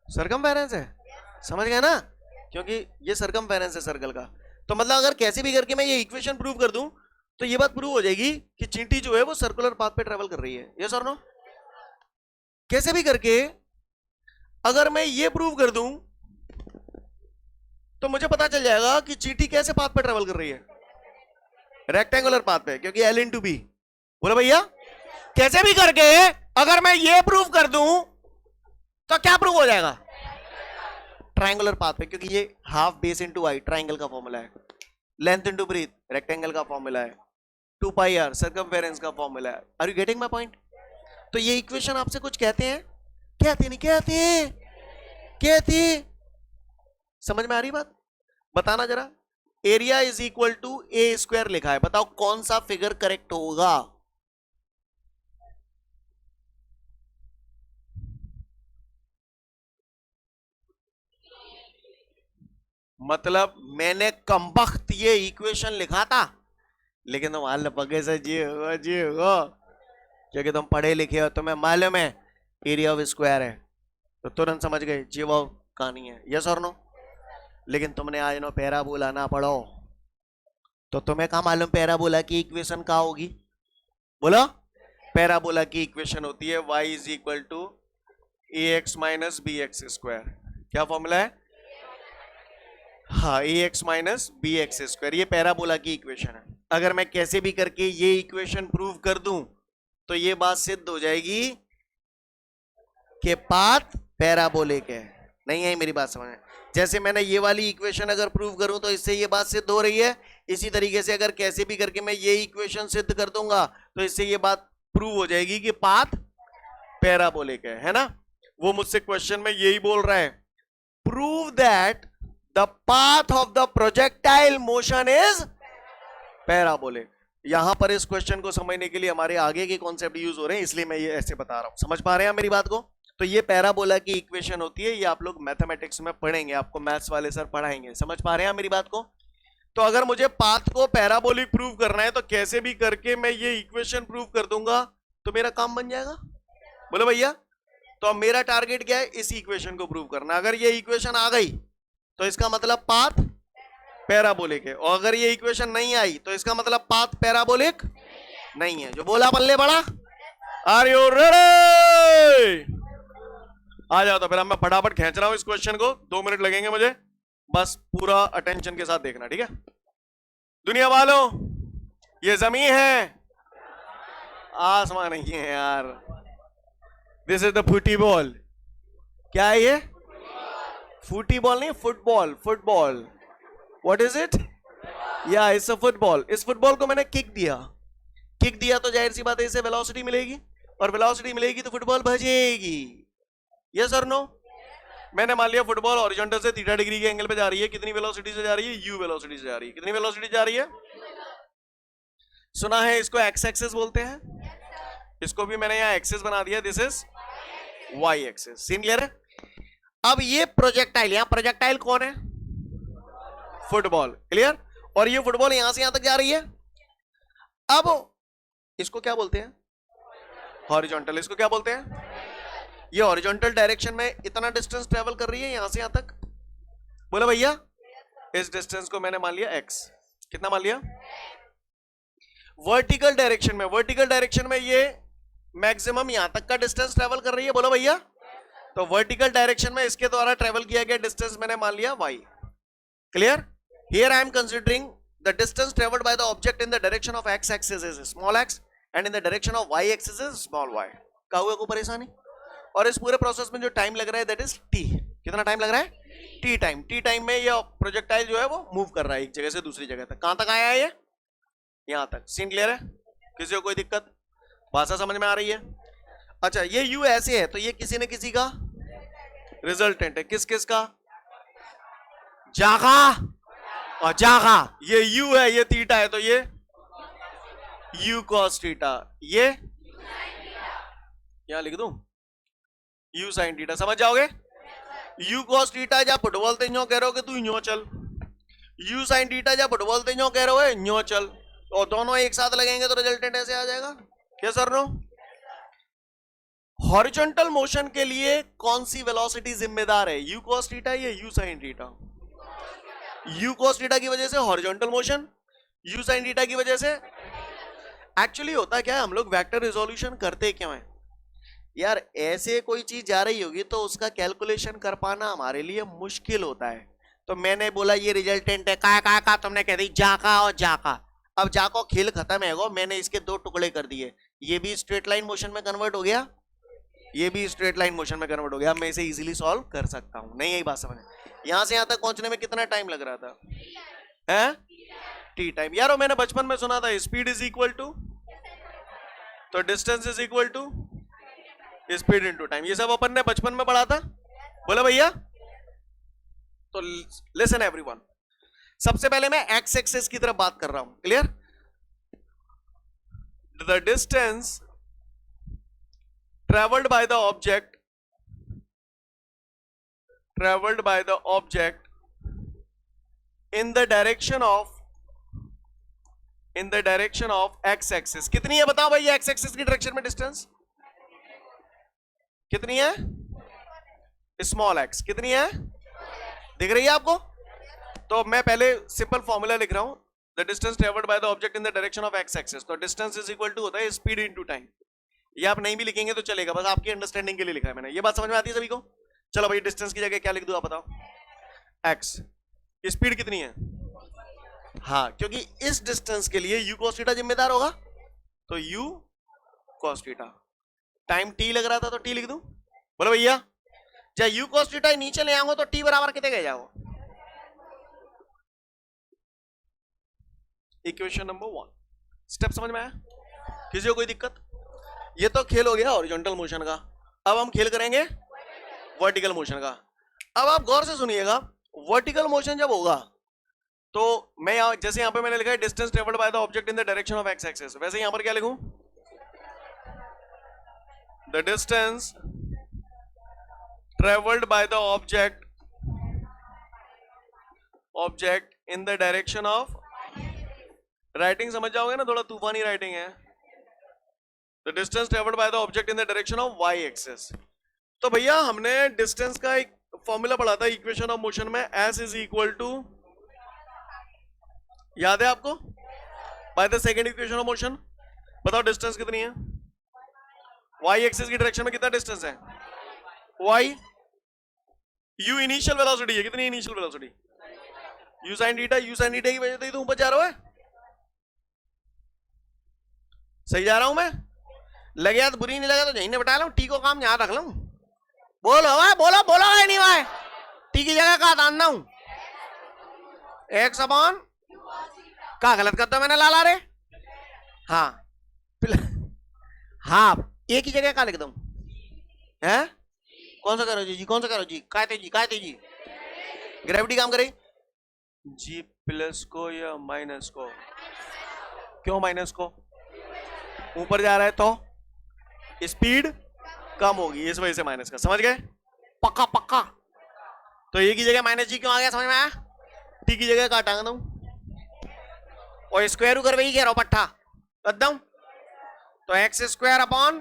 सरकमफेरेंस है, समझ गए ना? क्योंकि ये सरकमफेरेंस है सर्कल का। तो मतलब अगर कैसे भी करके मैं ये इक्वेशन प्रूव कर दूं तो ये बात प्रूव हो जाएगी कि चींटी जो है वो सर्कुलर पाथ पे ट्रेवल कर रही है। यस और नो? कैसे भी करके अगर मैं ये प्रूव कर दूं तो मुझे पता चल जाएगा कि चींटी कैसे पाथ पे ट्रेवल कर रही है, रेक्टेंगुलर पाथ पे, क्योंकि L इंटू बी। बोले भैया कैसे भी करके अगर मैं ये प्रूव कर दूं तो क्या प्रूव हो जाएगा? ट्रायंगुलर पाथ पे, क्योंकि ये half base into I triangle का फॉर्मूला है, लेंथ इंटू ब्रीथ रेक्टेंगल का फॉर्मूला है, 2 पाई आर सर्कमफेरेंस का फॉर्मूला है। Are you getting my point? तो ये इक्वेशन आपसे कुछ कहते हैं? कहते नहीं कहते? कहते? समझ में आ रही बात? बताना जरा। Area is equal to a square लिखा है, बताओ कौन सा फिगर करेक्ट होगा? मतलब मैंने कमबख्त ये इक्वेशन लिखा था, लेकिन तुम हाल पगे से जी हो, क्योंकि तुम पढ़े लिखे हो, तुम्हें मालूम है एरिया ऑफ स्क्वायर है, तो तुरंत समझ गए जी वो कहानी है। यस और नो? लेकिन तुमने आज नो पैराबोला ना पढ़ो, तो तुम्हें कहा मालूम पैराबोला की इक्वेशन क्या होगी? बोलो। पैराबोला की इक्वेशन होती है y is equal to a x minus b x square. क्या फॉर्मूला है? हाँ, a x minus b x square, ये पैराबोला की इक्वेशन है। अगर मैं कैसे भी करके ये इक्वेशन प्रूव कर दूं तो ये बात सिद्ध हो जाएगी कि पाथ पैराबोलिक है। नहीं आई मेरी बात समझ में? जैसे मैंने ये वाली इक्वेशन अगर प्रूव करूं तो इससे ये बात सिद्ध हो रही है। इसी तरीके से अगर कैसे भी करके मैं ये इक्वेशन सिद्ध कर दूंगा तो इससे ये बात प्रूव हो जाएगी कि पाथ पैराबोलिक है ना? वो मुझसे क्वेश्चन में यही बोल रहा है, prove that the path of the projectile motion is parabolic. यहां पर इस क्वेश्चन को समझने के लिए हमारे आगे के कॉन्सेप्ट यूज हो रहे हैं, इसलिए मैं ये ऐसे बता रहा हूं। समझ पा रहे हैं मेरी बात को? तो ये पैराबोला की इक्वेशन होती है, ये आप लोग मैथमेटिक्स में पढ़ेंगे, आपको मैथ्स वाले सर पढ़ाएंगे। समझ पा रहे हैं मेरी बात को? तो अगर मुझे पाथ को पैराबोलिक प्रूव करना है तो कैसे भी करके मैं ये इक्वेशन प्रूव कर दूंगा तो मेरा काम बन जाएगा। बोलो भैया। तो अब मेरा टारगेट क्या है? इस इक्वेशन को प्रूव करना। अगर ये इक्वेशन आ गई तो इसका मतलब पाथ पैराबोलिक है, और अगर ये इक्वेशन नहीं आई तो इसका मतलब पाथ पैराबोलिक नहीं है। जो बोला पल्ले बड़ा। Are you ready? आ जाओ। तो फिर अब मैं फटाफट खींच रहा हूं इस क्वेश्चन को, 2 मिनट लगेंगे मुझे, बस पूरा अटेंशन के साथ देखना, ठीक है? दुनिया वालों, ये जमीन है, आसमान नहीं है यार। This is the football. क्या है ये? फुटबॉल नहीं, football. Football, what is it? या इट्स अ फुटबॉल। इस फुटबॉल को मैंने किक दिया। किक दिया तो जाहिर सी बात है इसे वेलोसिटी मिलेगी, और वेलोसिटी मिलेगी तो फुटबॉल भजेगी। यस और नो? मैंने मान लिया फुटबॉल हॉरिजॉन्टल से थीटा डिग्री के एंगल पे जा रही है। कितनी वेलोसिटी से जा रही है? यू वेलोसिटी से जा रही है। कितनी वेलोसिटी जा रही है? सुना है इसको एक्स एक्सिस बोलते हैं। इसको भी मैंने यहाँ एक्सिस बना दिया, this is y axis. Scene clear है? अब ये प्रोजेक्टाइल, यहाँ प्रोजेक्टाइल कौन है? फुटबॉल। क्लियर? और ये फुटबॉल यहां से यहां तक जा रही है। अब इसको क्या बोलते हैं? हॉरिजॉन्टल। इसको क्या बोलते हैं? ये हॉरिजॉन्टल डायरेक्शन में इतना डिस्टेंस ट्रेवल कर रही है यहां से यहां तक। बोला भैया? इस डिस्टेंस को मैंने मान लिया एक्स। कितना मान लिया? वर्टिकल डायरेक्शन में, वर्टिकल डायरेक्शन में ये मैक्सिमम यहां तक का डिस्टेंस ट्रेवल कर रही है। बोलो भैया। तो वर्टिकल डायरेक्शन में इसके द्वारा ट्रेवल किया गया डिस्टेंस मैंने मान लिया y। Clear? Here I am considering the distance travelled by the object in the direction of x axis is small x and in the direction of y axis is small y। क्या हुआ? कोई परेशानी? और इस पूरे प्रोसेस में जो टाइम लग रहा है दैट इज t। कितना टाइम लग रहा है? t time. t टाइम में ये प्रोजेक्टाइल जो है वो मूव कर रहा है एक जगह से दूसरी जगह तक। कहां तक आया है ये? यहां तक। सीन क्लियर है? किसी को कोई दिक्कत? भाषा समझ में आ रही है? अच्छा, ये u ऐसे है तो ये किसी न किसी का रिजल्टेंट है। किस किस का? जागा और जागा। ये u है, ये थीटा है, तो ये u cos थीटा। ये यहां लिख दूं u sin थीटा। समझ जाओगे? u cos थीटा जा फुटबॉल ते न्यो कह रहे हो कि तू न्यो चल, u sin थीटा जा फुटबॉल ते न्यो कह रहे हो न्यो चल, और दोनों एक साथ लगेंगे तो रिजल्टेंट ऐसे आ जाएगा। क्या सर? नो? हॉरिजॉन्टल मोशन के लिए कौन सी वेलोसिटी जिम्मेदार है? u cos थीटा या u sin theta? u cos theta की वजह से horizontal motion, u sin theta की वजह से। एक्चुअली होता क्या है, हम लोग वेक्टर रिजोल्यूशन करते क्यों है यार? ऐसे कोई चीज जा रही होगी तो उसका कैलकुलेशन कर पाना हमारे लिए मुश्किल होता है। तो मैंने बोला ये रिजल्टेंट है, का तुमने कह दी जाका और जाका। अब जाको खेल खत्म है गो, मैंने इसके 2 टुकड़े कर दिए। ये भी स्ट्रेट लाइन मोशन में कन्वर्ट हो गया, ये भी स्ट्रेट लाइन मोशन में कन्वर्ट हो गया। मैं इसे इजीली सॉल्व कर सकता हूं। नहीं, यही बात समझ? यहां से यहां तक पहुंचने में कितना टाइम लग रहा था? हैं? Tea time. यार मैंने बचपन में सुना था स्पीड इज इक्वल टू, तो distance is equal to speed into time. ये सब अपन ने बचपन में पढ़ा था। बोला भैया? तो लिसन एवरीवन, सबसे पहले मैं एक्स एक्सिस की तरफ बात कर रहा हूं। Clear? The distance traveled by the object in the direction of x axis। कितनी है बताओ भाई? x axis की डायरेक्शन में डिस्टेंस कितनी है? Small x। कितनी है? दिख रही है आपको? तो मैं पहले सिंपल फॉर्मूला लिख रहा हूं, the distance travelled by the object in the direction of x axis. तो डिस्टेंस इज इक्वल टू होता है स्पीड इनटू टाइम। ये आप नहीं भी लिखेंगे तो चलेगा, बस आपकी अंडरस्टैंडिंग के लिए लिखा है मैंने। ये बात समझ में आती है सभी को? चलो भाई, डिस्टेंस की जगह क्या लिख दूं आप बताओ? x। स्पीड कितनी है? हाँ, क्योंकि इस डिस्टेंस के लिए u cos थीटा जिम्मेदार होगा, तो u cos theta. Time t लग रहा था तो t लिख दूं? बोलो भैया, चाहे यू cos थीटा नीचे ले आऊंगा तो टी बराबर कितने गए जाओ। Equation number 1। स्टेप समझ में आया? किसी को कोई दिक्कत? ये तो खेल हो गया हॉरिजॉन्टल मोशन का। अब हम खेल करेंगे वर्टिकल मोशन का। अब आप गौर से सुनिएगा, वर्टिकल मोशन जब होगा तो मैं जैसे यहां पे मैंने लिखा है distance travelled by the object in the direction of x axis, वैसे यहां पर क्या लिखूं? The distance travelled by the object in the direction of, writing समझ जाओगे ना, थोड़ा तूफानी राइटिंग है। The distance travelled by the object in the direction of y axis. तो भैया हमने डिस्टेंस का एक फॉर्मूला पढ़ा था इक्वेशन ऑफ मोशन में, एस इज इक्वल टू, याद है आपको? By the second equation of motion. बताओ डिस्टेंस कितनी है? वाई एक्सिस की डायरेक्शन में कितना डिस्टेंस है? वाई। यू इनिशियल वेलोसिटी है, कितनी initial velocity? You sine theta, you sine theta की वजह से तो ऊपर जा रहा है। सही जा रहा हूं मैं? लगे तो बुरी नहीं लगे तो यहीं ने बता लूं, टी को काम यहां रख लूं। बोलो भाई, बोलो बोलो है नहीं भाई, टी की जगह कहा डालना हूं? एक्स अपॉन क्या गलत करता मैंने लाला रे? हाँ हाँ, ए की जगह क्या लिख दूं? है कौन सा करो जी, कौन सा करो जी? कहते जी ग्रेविटी काम करे जी प्लस को या माइनस को? क्यों माइनस को? ऊपर जा रहा है तो स्पीड कम होगी, इस वजह से माइनस का। समझ गए? पक्का पक्का। तो ए की जगह माइनस जी क्यों आ गया? समझ में आया? टी की जगह क्या टांग दूं? और स्क्वायर कर वही कह रहा हूं, पट्ठा कर दूं तो x square upon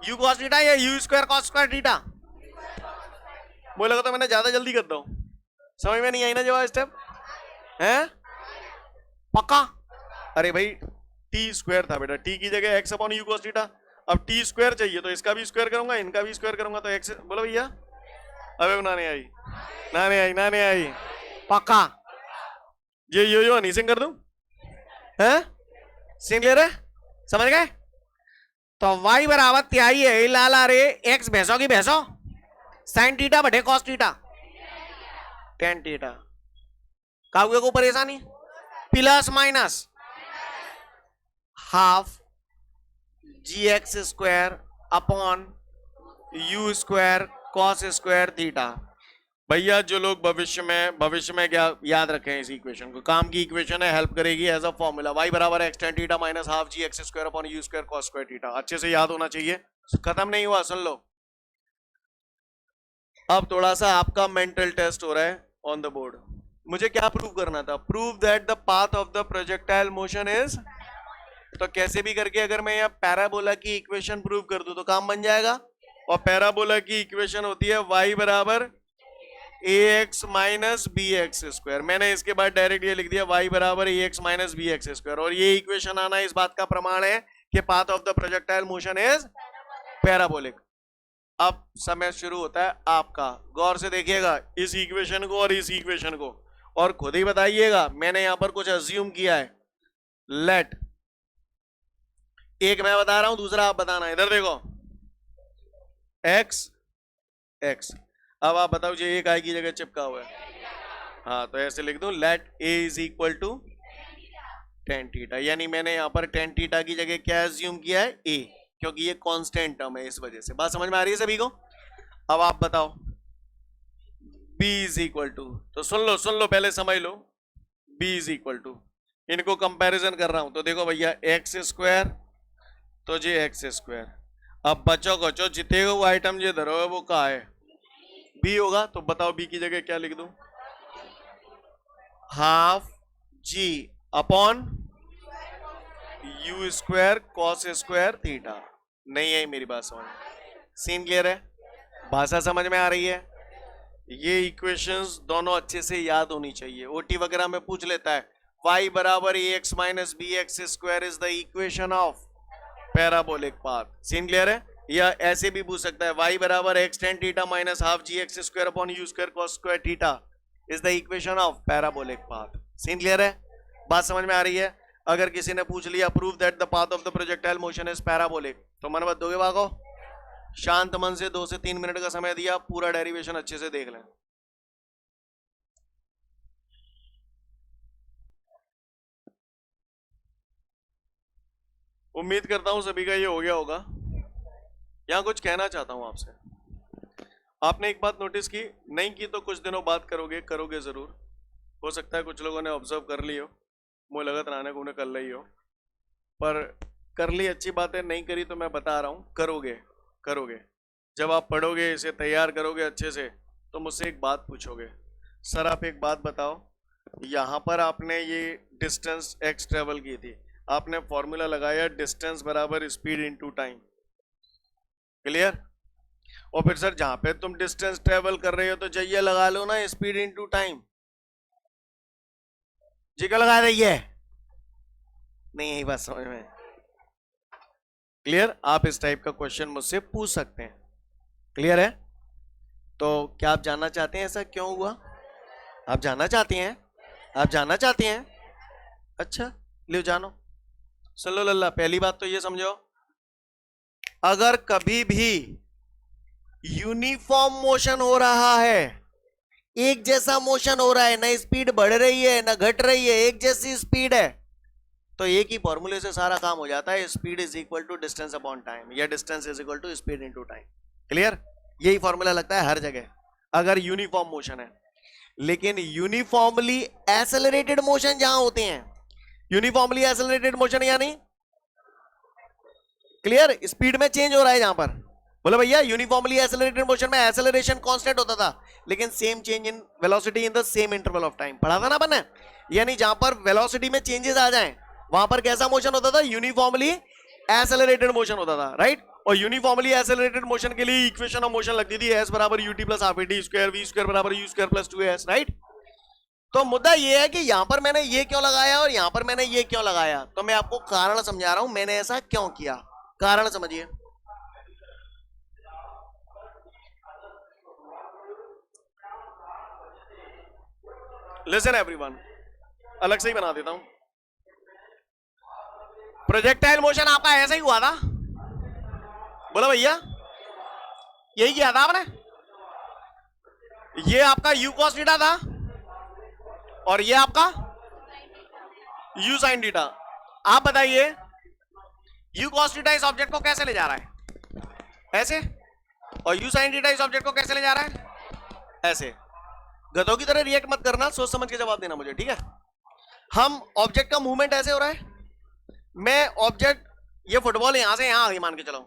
u cos theta या u square cos square theta. बोलेगा तो मैंने ज्यादा जल्दी करता हूं, समझ में नहीं आई ना जवाब स्टेप है? पक्का? अरे भाई टी स्क्वायर था बेटा, टी की जगह x upon u cos theta. अब टी स्क्वायर चाहिए तो इसका भी स्क्वायर करूंगा, इनका भी स्क्वायर करूंगा तो एक्स। बोलो भैया, अबे ना नहीं आई। पक्का? ये यो नहीं सिंग कर दूं? हैं सिंग ले रहे? समझ गए? तो y बराबर त्याई है लाला रे एक्स भैंसों की भैंसों साइन थीटा बटे कॉस थीटा टेन थीटा। काहुए को परेशानी? Plus minus half g x square upon u square cos square theta. भैया जो लोग भविष्य में क्या याद रखें इस इक्वेशन को, काम की इक्वेशन है, हेल्प करेगी एज अ फॉर्मूला। y बराबर x tan theta minus half g x square upon u square cos square theta. अच्छे से याद होना चाहिए, खत्म नहीं हुआ, सुन लो। अब थोड़ा सा आपका मेंटल टेस्ट हो रहा है ऑन द बोर्ड। मुझे क्या प्रूव करना था? Prove that the path of the projectile motion is, तो कैसे भी करके अगर मैं यहाँ पैराबोला की इक्वेशन प्रूव कर दूं तो काम बन जाएगा। और पैराबोला की इक्वेशन होती है y बराबर ax minus b x square. मैंने इसके बाद डायरेक्ट ये लिख दिया y बराबर ax minus b x square. और ये इक्वेशन आना इस बात का प्रमाण है कि path of the projectile motion is parabolic. अब समय शुरू होता है आपका, गौर से देखिएगा इस इक्वेशन को और इस इक्वेशन को, और खुद ही बताइएगा। मैंने यहां पर कुछ अज्यूम किया है। लेट, एक मैं बता रहा हूं, दूसरा आप बताना। इधर देखो x x। अब आप बताओ जी एक आई की जगह चिपका हुआ है, हाँ तो ऐसे लिख दूं let a is equal to tan theta. यानी मैंने यहां पर टेन थीटा की जगह क्या अज्यूम किया है? a, क्योंकि ये कांस्टेंट टर्म है, इस वजह से। बात समझ में आ रही है सभी को? अब आप बताओ b इज इक्वल टू, तो सुन लो पहले समझ लो। b इज इक्वल टू, इनको कंपैरिजन कर रहा हूं तो देखो भैया एक्स स्क्वायर तो जे एक्स स्क्वायर। अब बचो कचो जिते हुए आइटम जो धरो है वो कहा है? b होगा। तो बताओ b की जगह क्या लिख दूं? Half g upon u square cos square theta. नहीं है मेरी बात समझ? सीन क्लियर है? भाषा समझ में आ रही है? ये इक्वेशंस दोनों अच्छे से याद होनी चाहिए। ओटी वगैरह में पूछ लेता है y बराबर ax minus b x square is the equation of parabolic path. Scene clear है? या ऐसे भी पूछ सकता है y बराबर x tan theta minus half g x square upon u square cos square theta is the equation of parabolic path. Scene clear है? बात समझ में आ रही है? अगर किसी ने पूछ लिया prove that the path of the projectile motion is parabolic, तो मन मत दोगे भागो, शांत मन से 2 से 3 मिनट का समय दिया, पूरा डेरिवेशन अच्छे से देख लें। उम्मीद करता हूं सभी का ये हो गया होगा। यहां कुछ कहना चाहता हूं आपसे। आपने एक बात नोटिस की, नहीं की तो कुछ दिनों बाद करोगे, करोगे जरूर। हो सकता है कुछ लोगों ने ऑब्जर्व कर ली हो, मुझे लगत रहने को कर ली हो, पर कर ली अच्छी बात है, नहीं करी तो मैं बता रहा हूं करोगे, करोगे। जब आप पढ़ोगे, इसे तैयार करोगे अच्छे से, तो मुझसे एक बात पूछोगे, सर आप एक बात बताओ, यहाँ पर आपने ये डिस्टेंस x ट्रेवल की थी, आपने फॉर्मूला लगाया डिस्टेंस बराबर स्पीड इनटू टाइम, क्लियर? और फिर सर जहां पे तुम डिस्टेंस ट्रेवल कर रहे हो तो जइया लगा लो ना स्पीड इनटू टाइम, जी क्या लगा दीजिए, नहीं यही बात समझ में, क्लियर? आप इस टाइप का क्वेश्चन मुझसे पूछ सकते हैं, क्लियर है? तो क्या आप जानना चाहते हैं ऐसा क्यों हुआ? आप जानना चाहते हैं? आप जानना चाहते हैं? अच्छा लियो जानो। सल्लो लल्ला, पहली बात तो ये समझो, अगर कभी भी यूनिफॉर्म मोशन हो रहा है, एक जैसा मोशन हो रहा है, ना स्पीड बढ़ रही है ना घट रही है, एक जैसी स्पीड है, तो एक ही फॉर्मूले से सारा काम हो जाता है, speed is equal to distance upon time, या distance is equal to speed into time, clear? यही फॉर्मूला लगता है हर जगह अगर यूनिफॉर्म मोशन है। लेकिन यूनिफॉर्मली एक्सेलरेटेड मोशन जहां होते हैं, यूनिफॉर्मली एक्सेलरेटेड मोशन यानी क्लियर स्पीड में चेंज हो रहा है जहां पर, बोलो भैया यूनिफॉर्मली एक्सेलरेटेड मोशन में एक्सेलरेशन कांस्टेंट होता था, लेकिन same change in velocity in the same interval of time, पढ़ा था ना अपन ने? यानी जहां पर वेलोसिटी में चेंजेस आ जाएं, वहां पर कैसा मोशन होता था? यूनिफॉर्मली एक्सेलरेटेड मोशन होता था, राइट? और यूनिफॉर्मली एक्सेलरेटेड मोशन के लिए इक्वेशन ऑफ मोशन लगती थी एस बराबर u t plus half t square v square बराबर u square plus 2s, right? तो मुद्दा ये है कि यहां पर मैंने ये क्यों लगाया और यहां पर मैंने ये क्यों लगाया, तो मैं आपको कारण समझा रहा हूं, मैंने ऐसा क्यों किया, कारण समझिए। लिसन एवरीवन, अलग से ही बना देता हूं। प्रोजेक्टाइल मोशन आपका ऐसा ही हुआ था, बोलो भैया यही किया था आपने, ये आपका यू कॉस थीटा था और ये आपका यू साइन थीटा। आप बताइए यू कॉस थीटा इस ऑब्जेक्ट को कैसे ले जा रहा है? ऐसे। और यू साइन थीटा इस ऑब्जेक्ट को कैसे ले जा रहा है? ऐसे। गधों की तरह रिएक्ट मत करना, सोच समझ के जवाब देना मुझे, ठीक है? हम ऑब्जेक्ट का मूवमेंट ऐसे हो रहा है, मैं ऑब्जेक्ट, ये फुटबॉल यहां से यहां आगे मान के चलो,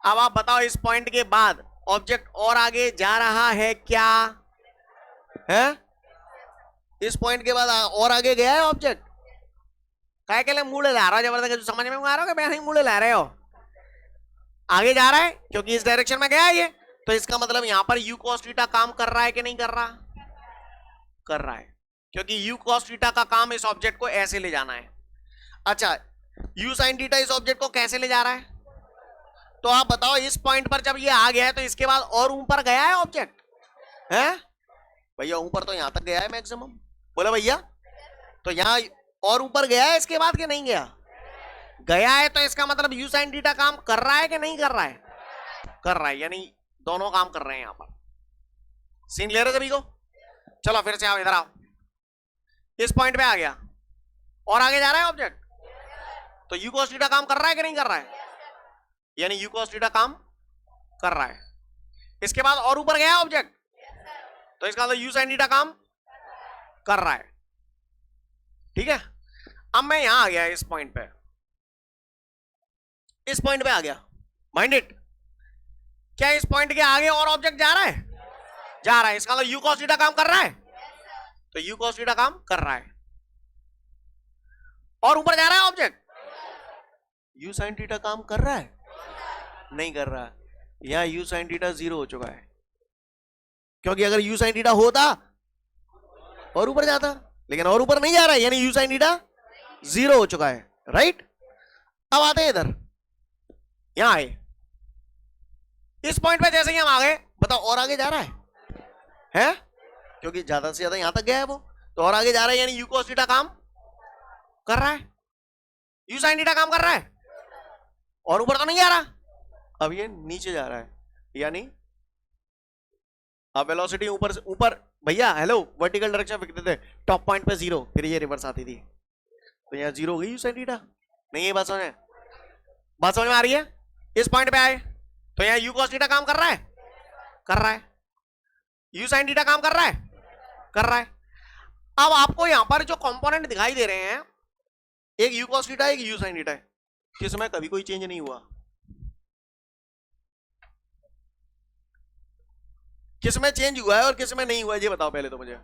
अब आप बताओ इस पॉइंट के बाद ऑब्जेक्ट और आगे जा रहा है क्या है? इस पॉइंट के बाद और आगे गया है ऑब्जेक्ट? क्या के लिए मुड़े ला रहा हो जबरदस्त, समझ में आ रहा हो कि नहीं मुड़े ला रहे हो? आगे जा रहा है क्योंकि इस डायरेक्शन में गया है ये, तो इसका मतलब यहां पर यू कॉस थीटा काम कर रहा है कि नहीं कर रहा? कर रहा है, क्योंकि यू कॉस थीटा का काम इस ऑब्जेक्ट को ऐसे ले जाना है। अच्छा, यू साइन थीटा इस ऑब्जेक्ट को कैसे ले जा रहा है? तो आप बताओ इस पॉइंट पर जब ये आ गया है तो इसके बाद और ऊपर गया है ऑब्जेक्ट है? भैया ऊपर तो यहां तक गया है मैक्सिमम, बोला भैया, तो यहां और ऊपर गया है इसके बाद कि नहीं गया? गया है, तो इसका मतलब यू साइन थीटा काम कर रहा है कि नहीं कर रहा है? कर रहा है, यानी दोनों काम कर रहे हैं यहां पर। सीन क्लियर है सभी को? चलो फिर से आओ, इधर आओ, इस पॉइंट पे आ गया और आगे जा रहा है ऑब्जेक्ट, तो यू कॉस थीटा काम कर रहा है कि नहीं कर रहा है? यानी यू कॉस थीटा काम कर रहा है। इसके बाद और ऊपर गया ऑब्जेक्ट, तो इसका मतलब यू साइन थीटा काम कर रहा है, ठीक है? अब मैं यहां आ गया इस पॉइंट पे, इस पॉइंट पे आ गया, माइंड इट, क्या इस पॉइंट के आगे और ऑब्जेक्ट जा रहा है? जा रहा है, इसका मतलब यू कॉस थीटा काम कर रहा है, तो यू कॉस थीटा काम कर रहा है। और ऊपर जा रहा है ऑब्जेक्ट, यू साइन थीटा काम कर रहा है? नहीं कर रहा, यहां यू साइन थीटा 0 हो चुका है, क्योंकि अगर यू साइन थीटा होता और ऊपर जाता, लेकिन और ऊपर नहीं जा रहा है, यानी यू साइन थीटा 0 हो चुका है, राइट? अब आते हैं इधर, यहां आए, इस पॉइंट पे जैसे ही हम आ गए, बताओ और आगे जा रहा है? क्योंकि ज्यादा से ज्यादा यहां तक गया है वो, तो और आगे जा रहा है, यानी यू कॉस थीटा काम कर रहा है, यू साइन थीटा काम कर रहा है, और ऊपर तो नहीं जा रहा, अब ये नीचे जा रहा है, यानी अब वेलोसिटी ऊपर से ऊपर, भैया हेलो, वर्टिकल डायरेक्शन लिखते थे, टॉप पॉइंट पे 0, फिर ये रिवर्स आती थी, तो यहाँ 0 हो गई sin थीटा। नहीं, ये बात समझ में आ रही है? इस पॉइंट पे आए तो यहाँ u cos थीटा काम कर रहा है, u sin थीटा काम कर रहा है। अब आपको यहां पर जो कंपोनेंट दिखाई दे रहे हैं, एक u cos थीटा, एक u sin थीटा है, किसमें कभी कोई चेंज नहीं हुआ, किसमें चेंज हुआ है और किसमें नहीं हुआ है, ये बताओ पहले तो मुझे।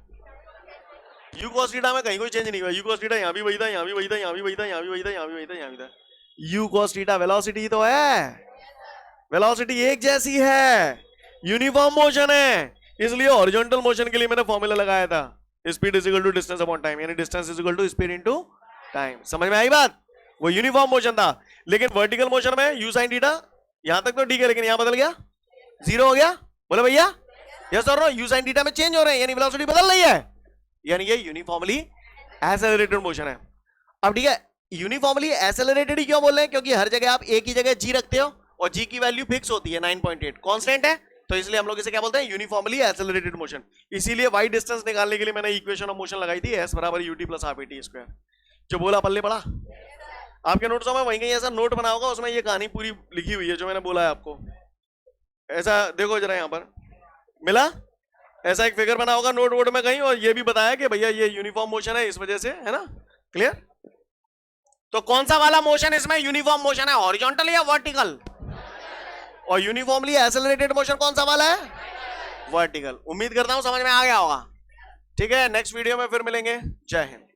u cos थीटा में कहीं कोई चेंज नहीं हुआ, u cos थीटा यहां भी वही था, यहां भी वही था, यहां भी वही था, यहां भी वही था, यहां भी वही था, यहां भी था। u cos थीटा वेलोसिटी तो है, वेलोसिटी एक जैसी है, यूनिफॉर्म मोशन है, इसलिए हॉरिजॉन्टल मोशन के लिए मैंने फॉर्मूला लगाया था, speed is equal to distance upon time, यानी distance is equal to speed into time. समझ में आई बात? वो यूनिफॉर्म मोशन था, लेकिन वर्टिकल मोशन में u sin थीटा यहां तक तो ठीक है, लेकिन यहां बदल गया, 0 हो गया। बोले भैया यस और नो, u sin थीटा में चेंज हो रहे हैं, यानी वेलोसिटी बदल रही है, यानी ये यूनिफॉर्मली एक्सेलरेटेड मोशन है। अब ठीक है, यूनिफॉर्मली एक्सेलरेटेड ही क्यों बोल रहे हैं? क्योंकि हर जगह आप एक ही जगह g रखते हो और g की वैल्यू फिक्स होती है 9.8, कांस्टेंट है, तो इसलिए हम लोग इसे क्या बोलते हैं? Uniformly accelerated motion. इसीलिए वाई डिस्टेंस निकालने के लिए मैंने इक्वेशन ऑफ मोशन लगाई थी, s बराबर ut plus half at square. जो बोला पल्ले पड़ा, आपके नोट्सों में वहीं कहीं ऐसा नोट बना होगा, उसमें ये कहानी पूरी लिखी हुई है जो मैंने बोला है आपको। ऐसा देखो जरा, यहां पर मिला, ऐसा एक फिगर बना होगा नोट वोट में कहीं, और ये भी बताया कि भैया ये यूनिफॉर्म मोशन है इस वजह से, है ना? क्लियर? तो कौन सा वाला मोशन इसमें यूनिफॉर्म मोशन है, हॉरिजॉन्टल या वर्टिकल? और यूनिफॉर्मली एक्सेलरेटेड मोशन कौन सा वाला है? वर्टिकल। उम्मीद करता हूं समझ में आ गया होगा। ठीक है, नेक्स्ट वीडियो में फिर मिलेंगे। जय हिंद।